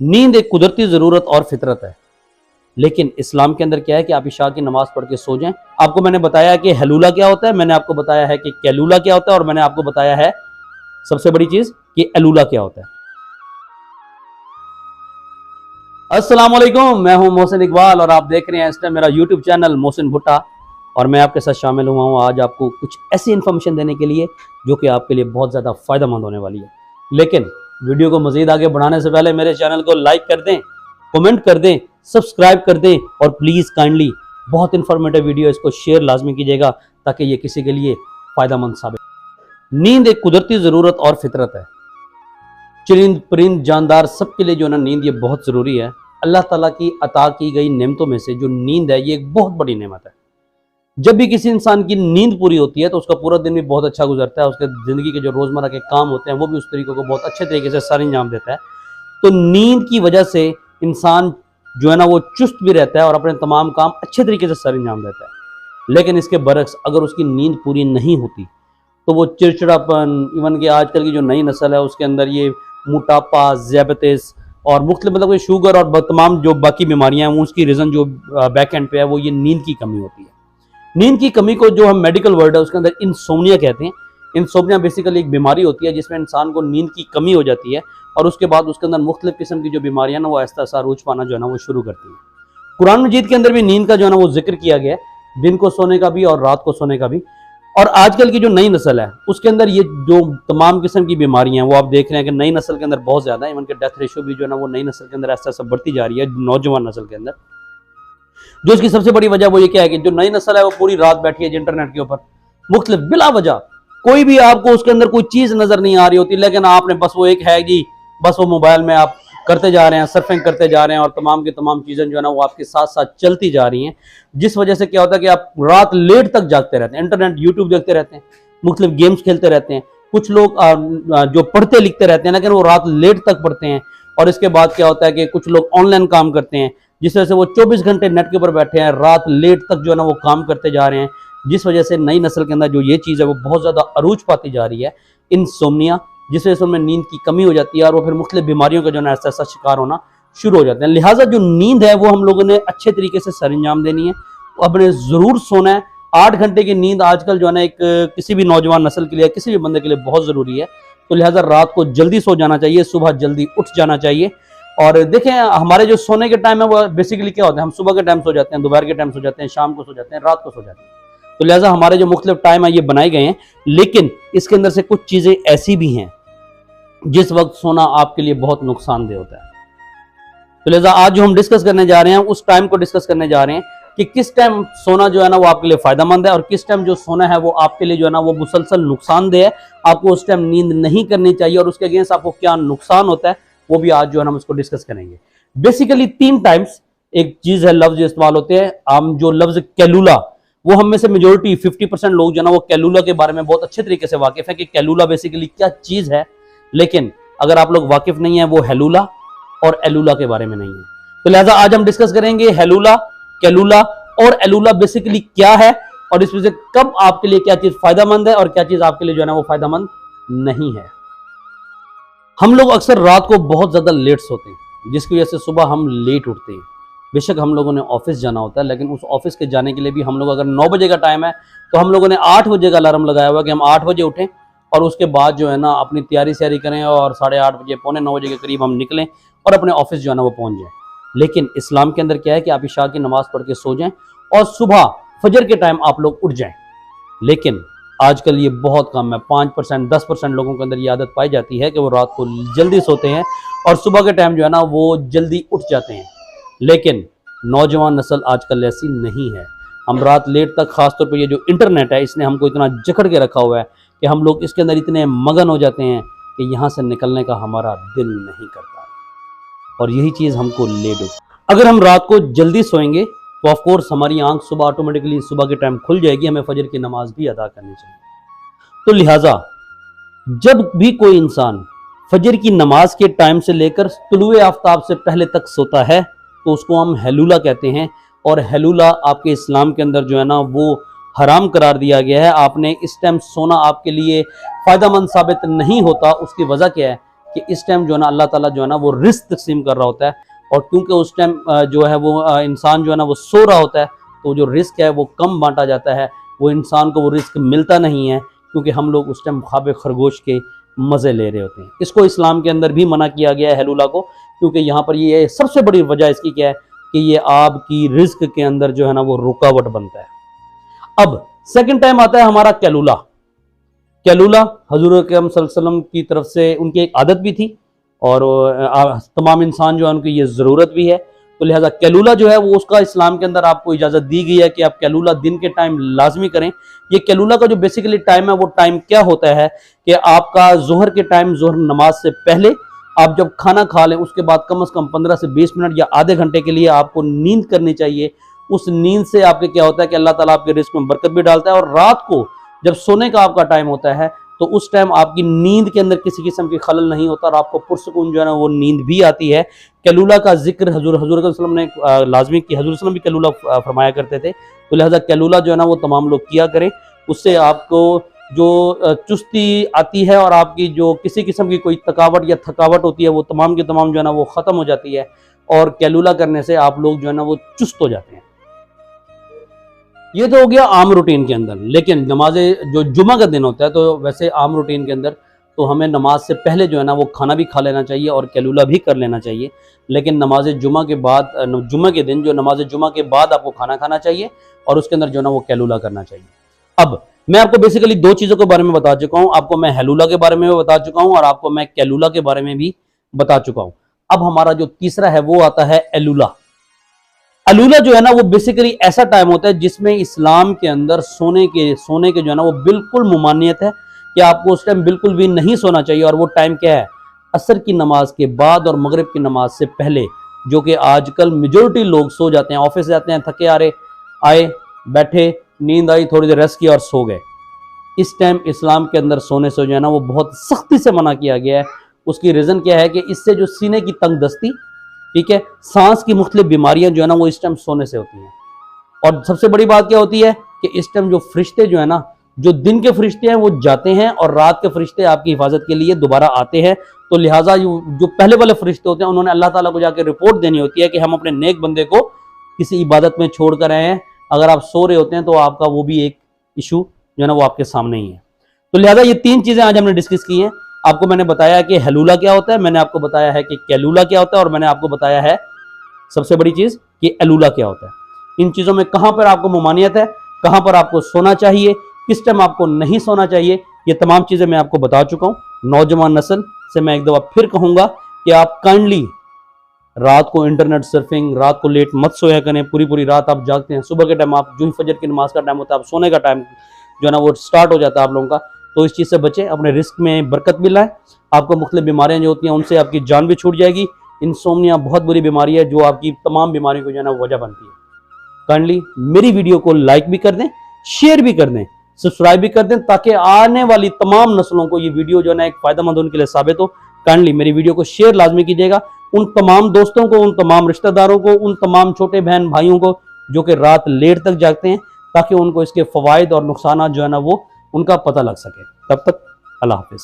नींद एक कुदरती ज़रूरत और फितरत है, लेकिन इस्लाम के अंदर क्या है कि आप इशा की नमाज़ पढ़ के सो जाएं। आपको मैंने बताया कि हैलूला क्या होता है, मैंने आपको बताया है कि कैलूला क्या होता है, और मैंने आपको बताया है सबसे बड़ी चीज़ कि एलूला क्या होता है। अस्सलाम वालेकुम, मैं हूं मोहसिन इकबाल और आप देख रहे हैं इस टाइम मेरा यूट्यूब चैनल मोहसिन भुट्टा, और मैं आपके साथ शामिल हुआ हूं आज आपको कुछ ऐसी इन्फॉर्मेशन देने के लिए जो कि आपके लिए बहुत ज़्यादा फ़ायदेमंद होने वाली है। लेकिन वीडियो को मज़ीद आगे बढ़ाने से पहले मेरे चैनल को लाइक कर दें, कमेंट कर दें, सब्सक्राइब कर दें, और प्लीज़ काइंडली बहुत इन्फॉर्मेटिव वीडियो इसको शेयर लाजमी कीजिएगा ताकि ये किसी के लिए फ़ायदेमंद साबित। नींद एक कुदरती ज़रूरत और फितरत है। चरिंद परिंद जानदार सबके लिए जो है ना नींद ये बहुत ज़रूरी है। अल्लाह ताला की अता की गई नेमतों में से जो नींद है ये एक बहुत बड़ी नेमत है। जब भी किसी इंसान की नींद पूरी होती है तो उसका पूरा दिन भी बहुत अच्छा गुजरता है, उसके ज़िंदगी के जो रोज़मर्रा के काम होते हैं वो भी उस तरीके को बहुत अच्छे तरीके से सर अंजाम देता है। तो नींद की वजह से इंसान जो है ना वो चुस्त भी रहता है और अपने तमाम काम अच्छे तरीके से सर अंजाम देता है। लेकिन इसके बरक्स अगर उसकी नींद पूरी नहीं होती तो वो चिड़चिड़ापन, इवन कि आजकल की जो नई नस्ल है उसके अंदर ये मोटापा, ज़ियाबतीस और मुख्तलिफ मतलब शुगर और तमाम जो बाकी बीमारियां हैं उसकी रीज़न जो बैक एंड पे है वो ये नींद की कमी होती है। नींद की कमी को जो हम मेडिकल वर्ड है उसके अंदर इंसोम्निया कहते हैं। इंसोम्निया बेसिकली एक बीमारी होती है जिसमें इंसान को नींद की कमी हो जाती है और उसके बाद उसके अंदर मुख्तलिफ किस्म की जो बीमारियां ना वो आहिस्ता आहिस्ता अरूज पाना जो है ना वो शुरू करती हैं। कुरान मजीद के अंदर भी नींद का जो है ना वो जिक्र किया गया है, दिन को सोने का भी और रात को सोने का भी। और आजकल की जो नई नस्ल है उसके अंदर ये जो तमाम किस्म की बीमारियां हैं वो आप देख रहे हैं कि नई नस्ल के अंदर बहुत ज़्यादा है। इवन के डेथ रेशियो भी जो है ना वो नई नस्ल के अंदर ऐसा ऐसा बढ़ती जा रही है नौजवान नस्ल के अंदर। जो इसकी सबसे बड़ी वजह वो ये क्या है कि जो नई नस्ल है वो पूरी रात बैठी है इंटरनेट के ऊपर मुख्तलिफ बिला वजह। कोई भी आपको उसके अंदर कोई चीज़ नज़र नहीं आ रही होती, लेकिन आपने बस वो एक है जी बस वो मोबाइल में आप करते जा रहे हैं, सर्फिंग करते जा रहे हैं और तमाम की तमाम चीज़ें जो है ना वो आपके साथ साथ चलती जा रही हैं, जिस वजह से क्या होता है कि आप रात लेट तक जागते रहते हैं, इंटरनेट यूट्यूब देखते रहते हैं, मुख्तलिफ गेम्स खेलते रहते हैं। कुछ लोग जो पढ़ते लिखते रहते हैं लेकिन वो रात लेट तक पढ़ते हैं। और इसके बाद क्या होता है कि कुछ लोग ऑनलाइन काम करते हैं जिस वजह से वो 24 घंटे नेट के ऊपर बैठे हैं, रात लेट तक जो है ना वो काम करते जा रहे हैं, जिस वजह से नई नस्ल के अंदर जो ये चीज़ है वो बहुत ज़्यादा अरूज पाती जा रही है, इंसोम्निया, जिस वजह से उनमें नींद की कमी हो जाती है और वो फिर मुख्तलिफ बीमारियों का जो है ऐसा ऐसा शिकार होना शुरू हो जाते हैं। लिहाजा जो नींद है वो हम लोगों ने अच्छे तरीके से सर अंजाम देनी है, अपने ज़रूर सोना है। 8 घंटे की नींद आजकल जो है ना एक किसी भी नौजवान नस्ल के लिए, किसी भी बंदे के लिए बहुत ज़रूरी है। तो लिहाजा रात को जल्दी सो जाना चाहिए, सुबह जल्दी उठ जाना चाहिए। और देखें हमारे जो सोने के टाइम है वो बेसिकली क्या होता है, हम सुबह के टाइम सो जाते हैं, दोपहर के टाइम सो जाते हैं, शाम को सो जाते हैं, रात को सो जाते हैं। तो लिहाजा हमारे जो मुख्तलिफ टाइम है ये बनाए गए हैं, लेकिन इसके अंदर से कुछ चीज़ें ऐसी भी हैं जिस वक्त सोना आपके लिए बहुत नुकसानदेह होता है। तो लिहाजा आज जो हम डिस्कस करने जा रहे हैं उस टाइम को डिस्कस करने जा रहे हैं कि किस टाइम सोना जो है ना वो आपके लिए फायदेमंद है और किस टाइम जो सोना है वो आपके लिए जो है ना वो मुसलसल नुकसानदेह है। आपको उस टाइम नींद नहीं करनी चाहिए और उसके अगेंस्ट आपको क्या नुकसान होता है वो भी आज जो है ना हम इसको डिस्कस करेंगे। बेसिकली 3 टाइम्स एक चीज़ है, लफ्ज इस्तेमाल होते हैं। हम जो लफ्ज कैलूला, वो हम में से मेजोरिटी 50% लोग जो है ना वो कैलूला के बारे में बहुत अच्छे तरीके से वाकिफ है कि कैलूला बेसिकली क्या चीज़ है, लेकिन अगर आप लोग वाकिफ नहीं है वो हैलूला और एलूला के बारे में नहीं है। तो लिहाजा आज हम डिस्कस करेंगे हैलूला, कैलूला और एलूला बेसिकली क्या है और इसमें से कब आपके लिए क्या चीज़ फायदेमंद है और क्या चीज़ आपके लिए जो है ना वो फायदेमंद नहीं है। हम लोग अक्सर रात को बहुत ज़्यादा लेट सोते हैं जिसकी वजह से सुबह हम लेट उठते हैं। बेशक हम लोगों ने ऑफिस जाना होता है, लेकिन उस ऑफिस के जाने के लिए भी हम लोग अगर 9 बजे का टाइम है तो हम लोगों ने 8 बजे का अलार्म लगाया हुआ कि हम 8 बजे उठें और उसके बाद जो है ना अपनी तैयारी श्यारी करें और 8:30 बजे, पौने 9 बजे के करीब हम निकलें और अपने ऑफिस जो है ना वो पहुँच जाएँ। लेकिन इस्लाम के अंदर क्या है कि आप इशा की नमाज़ पढ़ के सो जाएँ और सुबह फजर के टाइम आप लोग उठ जाएँ। लेकिन आजकल ये बहुत कम है, 5% 10% लोगों के अंदर ये आदत पाई जाती है कि वो रात को जल्दी सोते हैं और सुबह के टाइम जो है ना वो जल्दी उठ जाते हैं। लेकिन नौजवान नस्ल आजकल ऐसी नहीं है। हम रात लेट तक, ख़ासतौर पर ये जो इंटरनेट है इसने हमको इतना जकड़ के रखा हुआ है कि हम लोग इसके अंदर इतने मगन हो जाते हैं कि यहाँ से निकलने का हमारा दिल नहीं करता और यही चीज़ हमको ले दो। अगर हम रात को जल्दी सोएंगे तो ऑफ कोर्स हमारी आंख सुबह ऑटोमेटिकली सुबह के टाइम खुल जाएगी, हमें फजर की नमाज भी अदा करनी चाहिए। तो लिहाजा जब भी कोई इंसान फजर की नमाज के टाइम से लेकर तुलुए आफ्ताब से पहले तक सोता है तो उसको हम हैलूला कहते हैं। और हैलूला आपके इस्लाम के अंदर जो है ना वो हराम करार दिया गया है। आपने इस टाइम सोना आपके लिए फ़ायदेमंद साबित नहीं होता। उसकी वजह क्या है कि इस टाइम जो है ना अल्लाह ताला जो है ना वो रिस्क तकसीम कर रहा होता है, और क्योंकि उस टाइम जो है वो इंसान जो है ना वो सो रहा होता है, तो जो रिस्क है वो कम बांटा जाता है, वो इंसान को वो रिस्क मिलता नहीं है, क्योंकि हम लोग उस टाइम ख्वाब खरगोश के मज़े ले रहे होते हैं। इसको इस्लाम के अंदर भी मना किया गया है हलूला को, क्योंकि यहाँ पर ये सबसे बड़ी वजह इसकी क्या है कि ये आपकी रिस्क के अंदर जो है ना वो रुकावट बनता है। अब सेकंड टाइम आता है हमारा कैलूला। कैलूला हजूर अकरम सल्लल्लाहु अलैहि वसल्लम की तरफ से उनकी एक आदत भी थी, और तमाम इंसान जो है उनकी ये ज़रूरत भी है, तो लिहाजा कैलूला जो है वो उसका इस्लाम के अंदर आपको इजाज़त दी गई है कि आप कैलूला दिन के टाइम लाजमी करें। ये कैलूला का जो बेसिकली टाइम है वो टाइम क्या होता है कि आपका जोहर के टाइम, जोहर नमाज से पहले आप जब खाना खा लें उसके बाद कम से कम 15 से 20 मिनट या आधे घंटे के लिए आपको नींद करनी चाहिए। उस नींद से आपके क्या होता है कि अल्लाह ताला आपके रिस्क में बरकत भी डालता है, और रात को जब सोने का आपका टाइम होता है तो उस टाइम आपकी नींद के अंदर किसी किस्म की खलल नहीं होता, और आपको पुरसकून जो है ना वो नींद भी आती है। कैलूला का जिक्र हजूर वसल्लम ने लाजमी की, हजूर वसल्लम भी कैलूला फरमाया करते थे, तो लिहाजा कैलूला जो है ना वो तमाम लोग किया करें। उससे आपको जो चुस्ती आती है और आपकी जो किसी किस्म की कोई थकावट या थकावट होती है वो तमाम की तमाम जो है ना वो ख़त्म हो जाती है, और कैलूला करने से आप लोग जो है ना वो चुस्त हो जाते हैं। ये तो हो गया आम रूटीन के अंदर। लेकिन नमाज जो जुमा का दिन होता है, तो वैसे आम रूटीन के अंदर तो हमें नमाज से पहले जो है ना वो खाना भी खा लेना चाहिए और कैलूला भी कर लेना चाहिए। लेकिन नमाज जुमा के बाद, जुमा के दिन जो नमाज जुमा के बाद आपको खाना खाना चाहिए, और उसके अंदर जो है ना वो कैलूला करना चाहिए। अब मैं आपको बेसिकली दो चीज़ों के बारे में बता चुका हूँ, आपको मैं हैलूला के बारे में भी बता चुका हूँ और आपको मैं कैलूला के बारे में भी बता चुका हूँ। अब हमारा जो तीसरा है वो आता है एलूला। अलूला जो है ना वो बेसिकली ऐसा टाइम होता है जिसमें इस्लाम के अंदर सोने के जो है ना वो बिल्कुल मुमानियत है कि आपको उस टाइम बिल्कुल भी नहीं सोना चाहिए। और वो टाइम क्या है? असर की नमाज के बाद और मगरिब की नमाज से पहले, जो कि आजकल मेजोरिटी लोग सो जाते हैं, ऑफिस जाते हैं, थके आ रहे, आए बैठे, नींद आई, थोड़ी देर रेस्ट किया और सो गए। इस टाइम इस्लाम के अंदर सोने से जो है ना वो बहुत सख्ती से मना किया गया है। उसकी रीज़न क्या है कि इससे जो सीने की तंग दस्ती, ठीक है, सांस की मुख्तलिफ बीमारियां जो है ना वो इस टाइम सोने से होती हैं। और सबसे बड़ी बात क्या होती है कि इस टाइम जो फरिश्ते जो है ना, जो दिन के फरिश्ते हैं वो जाते हैं और रात के फरिश्ते आपकी हिफाजत के लिए दोबारा आते हैं। तो लिहाजा जो पहले वाले फरिश्ते होते हैं उन्होंने अल्लाह ताला को जाकर रिपोर्ट देनी होती है कि हम अपने नेक बंदे को किसी इबादत में छोड़ कर आए हैं। अगर आप सो रहे होते हैं तो आपका वो भी एक इशू जो है ना वो आपके सामने ही है। तो लिहाजा ये तीन चीज़ें आज हमने डिस्कस की हैं। आपको मैंने बताया कि हैलूला क्या होता है, मैंने आपको बताया है कि कैलूला क्या होता है, और मैंने आपको बताया है सबसे बड़ी चीज़ कि एलूला क्या होता है। इन चीज़ों में कहाँ पर आपको ममानियत है, कहाँ पर आपको सोना चाहिए, किस टाइम आपको नहीं सोना चाहिए, ये तमाम चीज़ें मैं आपको बता चुका हूँ। नौजवान नस्ल से मैं एक दफ़ा फिर कहूँगा कि आप काइंडली रात को इंटरनेट सर्फिंग, रात को लेट मत सोया करें। पूरी रात आप जागते हैं, सुबह के टाइम आप जो फजर की नमाज का टाइम होता है, आप सोने का टाइम जो है ना वो स्टार्ट हो जाता है आप लोगों का। तो इस चीज़ से बचें, अपने रिस्क में बरकत भी लाएं। आपको मुख्तलिफ बीमारियां जो होती हैं उनसे आपकी जान भी छूट जाएगी। इंसोम्निया बहुत बुरी बीमारी है जो आपकी तमाम बीमारियों को जो है ना वजह बनती है। काइंडली मेरी वीडियो को लाइक भी कर दें, शेयर भी कर दें, सब्सक्राइब भी कर दें, ताकि आने वाली तमाम नस्लों को ये वीडियो जो है ना एक फ़ायदेमंद उनके लिए साबित हो। काइंडली मेरी वीडियो को शेयर लाजमी कीजिएगा उन तमाम दोस्तों को, उन तमाम रिश्तेदारों को, उन तमाम छोटे बहन भाइयों को जो कि रात लेट तक जागते हैं, ताकि उनको इसके फ़वाइद और नुकसान जो है ना वो उनका पता लग सके। तब तक अल्लाह हाफिज़।